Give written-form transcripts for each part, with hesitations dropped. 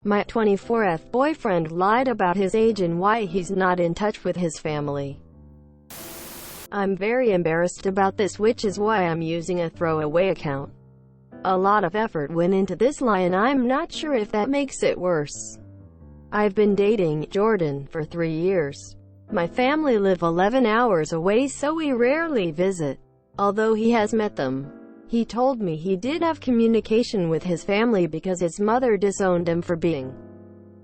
My 24th boyfriend lied about his age and why he's not in touch with his family. I'm very embarrassed about this, which is why I'm using a throwaway account. A lot of effort went into this lie and I'm not sure if that makes it worse. I've been dating Jordan for 3 years. My family live 11 hours away, so we rarely visit. Although he has met them, he told me he did have communication with his family because his mother disowned him for being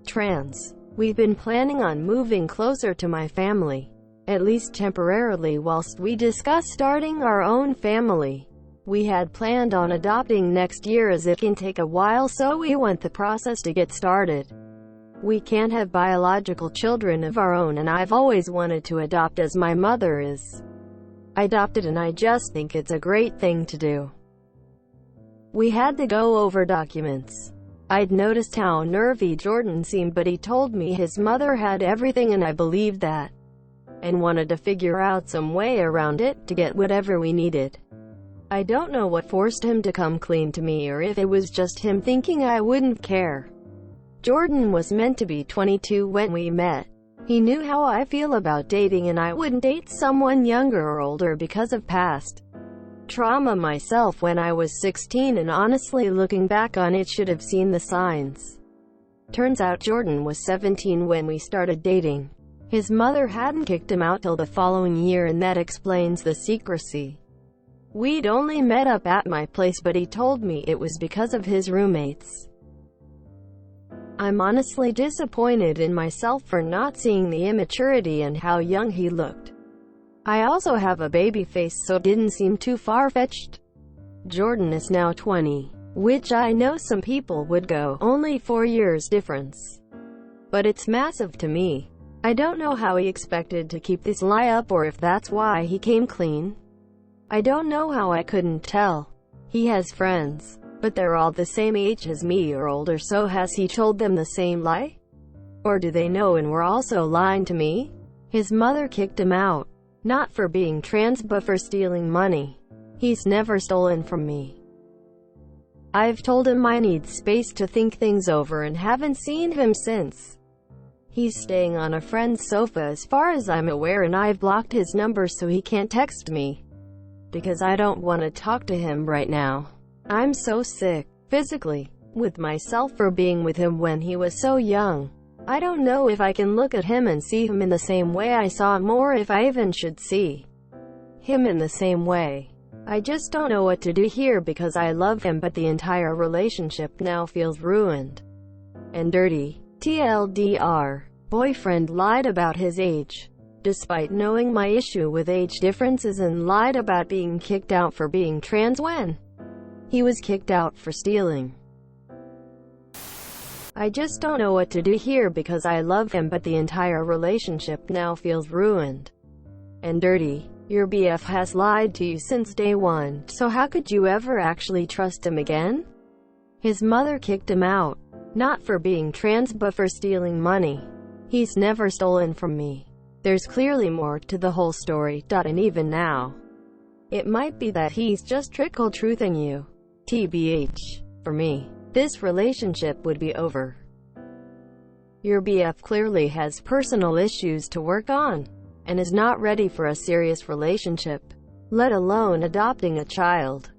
trans. We've been planning on moving closer to my family, at least temporarily, whilst we discuss starting our own family. We had planned on adopting next year, as it can take a while, so we want the process to get started. We can't have biological children of our own, and I've always wanted to adopt as my mother is adopted, and I just think it's a great thing to do. We had to go over documents. I'd noticed how nervy Jordan seemed, but he told me his mother had everything, and I believed that, and wanted to figure out some way around it to get whatever we needed. I don't know what forced him to come clean to me, or if it was just him thinking I wouldn't care. Jordan was meant to be 22 when we met. He knew how I feel about dating, and I wouldn't date someone younger or older because of past trauma myself when I was 16, and honestly, looking back on it, should have seen the signs. Turns out Jordan was 17 when we started dating. His mother hadn't kicked him out till the following year, and that explains the secrecy. We'd only met up at my place, but he told me it was because of his roommates. I'm honestly disappointed in myself for not seeing the immaturity and how young he looked. I also have a baby face, so it didn't seem too far-fetched. Jordan is now 20, which I know some people would go, only 4 years difference. But it's massive to me. I don't know how he expected to keep this lie up, or if that's why he came clean. I don't know how I couldn't tell. He has friends, but they're all the same age as me or older, so has he told them the same lie? Or do they know and were also lying to me? His mother kicked him out, not for being trans but for stealing money. He's never stolen from me. I've told him I need space to think things over and haven't seen him since. He's staying on a friend's sofa as far as I'm aware, and I've blocked his number so he can't text me, because I don't want to talk to him right now. I'm so sick, physically, with myself for being with him when he was so young. I don't know if I can look at him and see him in the same way I saw him, or if I even should see him in the same way. I just don't know what to do here, because I love him, but the entire relationship now feels ruined and dirty. TLDR. Boyfriend lied about his age, despite knowing my issue with age differences, and lied about being kicked out for being trans when he was kicked out for stealing. I just don't know what to do here, because I love him, but the entire relationship now feels ruined and dirty. Your BF has lied to you since day one, so how could you ever actually trust him again? His mother kicked him out, not for being trans but for stealing money. He's never stolen from me. There's clearly more to the whole story. And even now, it might be that he's just trickle-truthing you. TBH. For me, this relationship would be over. Your BF clearly has personal issues to work on, and is not ready for a serious relationship, let alone adopting a child.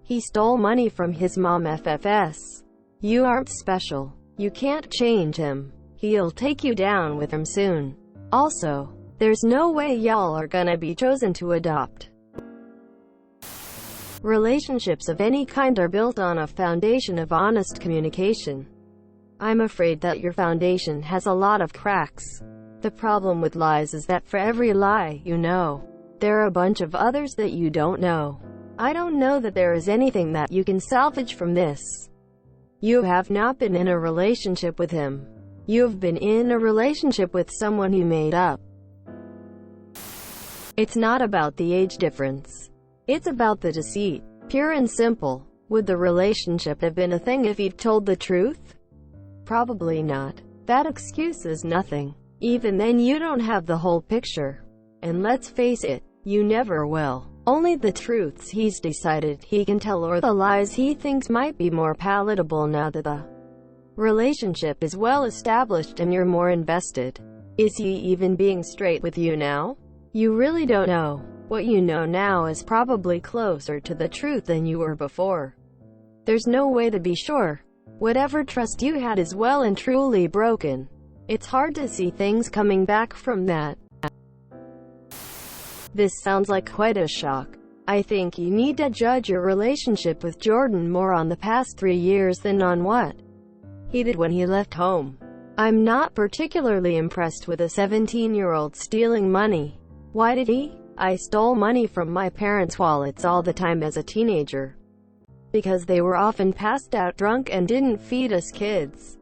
He stole money from his mom. FFS. You aren't special. You can't change him. He'll take you down with him soon. Also, there's no way y'all are gonna be chosen to adopt. Relationships of any kind are built on a foundation of honest communication. I'm afraid that your foundation has a lot of cracks. The problem with lies is that for every lie you know, there are a bunch of others that you don't know. I don't know that there is anything that you can salvage from this. You have not been in a relationship with him. You've been in a relationship with someone you made up. It's not about the age difference. It's about the deceit. Pure and simple. Would the relationship have been a thing if he'd told the truth? Probably not. That excuse is nothing. Even then, you don't have the whole picture. And let's face it, you never will. Only the truths he's decided he can tell, or the lies he thinks might be more palatable now that the relationship is well established and you're more invested. Is he even being straight with you now? You really don't know. What you know now is probably closer to the truth than you were before. There's no way to be sure. Whatever trust you had is well and truly broken. It's hard to see things coming back from that. This sounds like quite a shock. I think you need to judge your relationship with Jordan more on the past 3 years than on what he did when he left home. I'm not particularly impressed with a 17-year-old stealing money. Why did he? I stole money from my parents' wallets all the time as a teenager, because they were often passed out drunk and didn't feed us kids.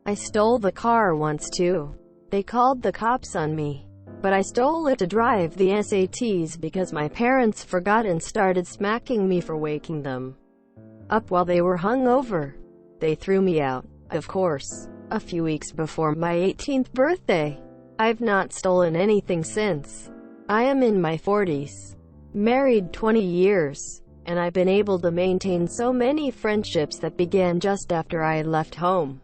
I stole the car once too. They called the cops on me, but I stole it to drive the SATs because my parents forgot and started smacking me for waking them up while they were hungover. They threw me out, of course, a few weeks before my 18th birthday. I've not stolen anything since. I am in my 40s, married 20 years, and I've been able to maintain so many friendships that began just after I had left home.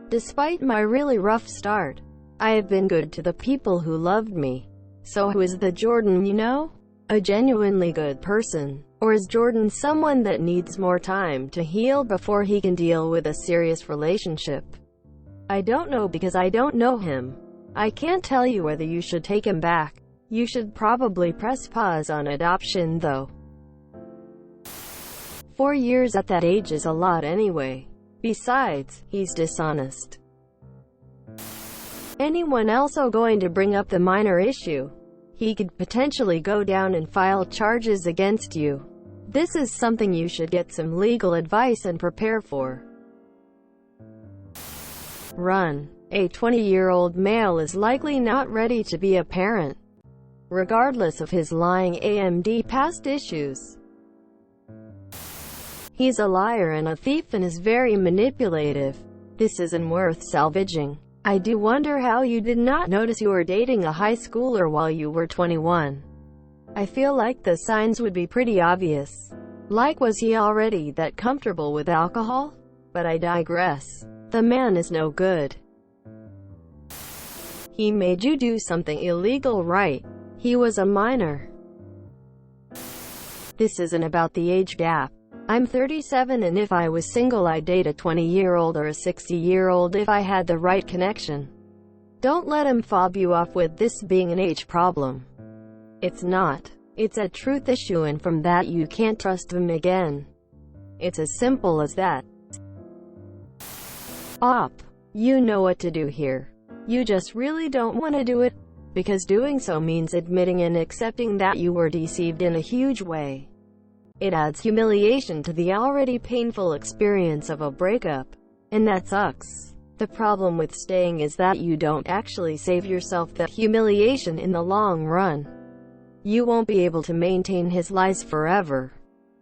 Despite my really rough start, I have been good to the people who loved me. So who is the Jordan you know? A genuinely good person? Or is Jordan someone that needs more time to heal before he can deal with a serious relationship? I don't know because I don't know him. I can't tell you whether you should take him back. You should probably press pause on adoption though. 4 years at that age is a lot anyway. Besides, he's dishonest. Anyone else going to bring up the minor issue? He could potentially go down and file charges against you. This is something you should get some legal advice and prepare for. Run. A 20-year-old male is likely not ready to be a parent, regardless of his lying AMD past issues. He's a liar and a thief and is very manipulative. This isn't worth salvaging. I do wonder how you did not notice you were dating a high schooler while you were 21. I feel like the signs would be pretty obvious. Like, was he already that comfortable with alcohol? But I digress. The man is no good. He made you do something illegal, right? He was a minor. This isn't about the age gap. I'm 37 and if I was single I'd date a 20-year-old or a 60-year-old if I had the right connection. Don't let him fob you off with this being an age problem. It's not. It's a truth issue, and from that you can't trust him again. It's as simple as that. You know what to do here. You just really don't want to do it, because doing so means admitting and accepting that you were deceived in a huge way. It adds humiliation to the already painful experience of a breakup, and that sucks. The problem with staying is that you don't actually save yourself that humiliation in the long run. You won't be able to maintain his lies forever.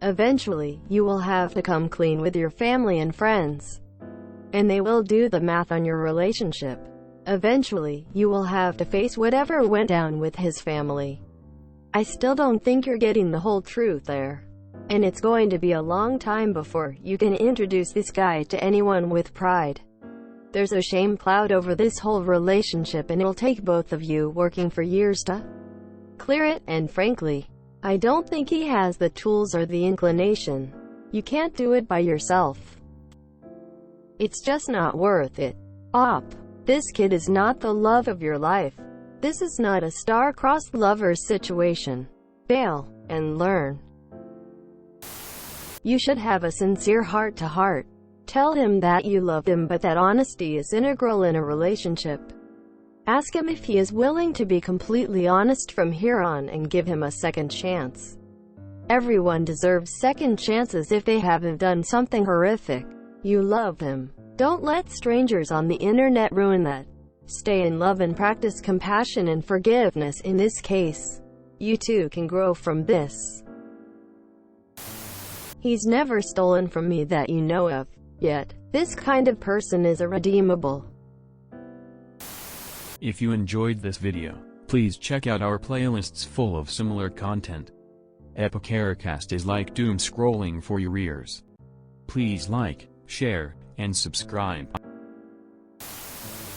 Eventually, you will have to come clean with your family and friends, and they will do the math on your relationship. Eventually, you will have to face whatever went down with his family. I still don't think you're getting the whole truth there. And it's going to be a long time before you can introduce this guy to anyone with pride. There's a shame cloud over this whole relationship and it'll take both of you working for years to clear it, and frankly, I don't think he has the tools or the inclination. You can't do it by yourself. It's just not worth it. This kid is not the love of your life. This is not a star-crossed lovers situation. Bail and learn. You should have a sincere heart-to-heart. Tell him that you love him, but that honesty is integral in a relationship. Ask him if he is willing to be completely honest from here on and give him a second chance. Everyone deserves second chances if they haven't done something horrific. You love him. Don't let strangers on the internet ruin that. Stay in love and practice compassion and forgiveness in this case. You too can grow from this. He's never stolen from me that you know of, yet. This kind of person is irredeemable. If you enjoyed this video, Please check out our playlists full of similar content. Epicaricast is like doom scrolling for your ears. Please like, share, and subscribe.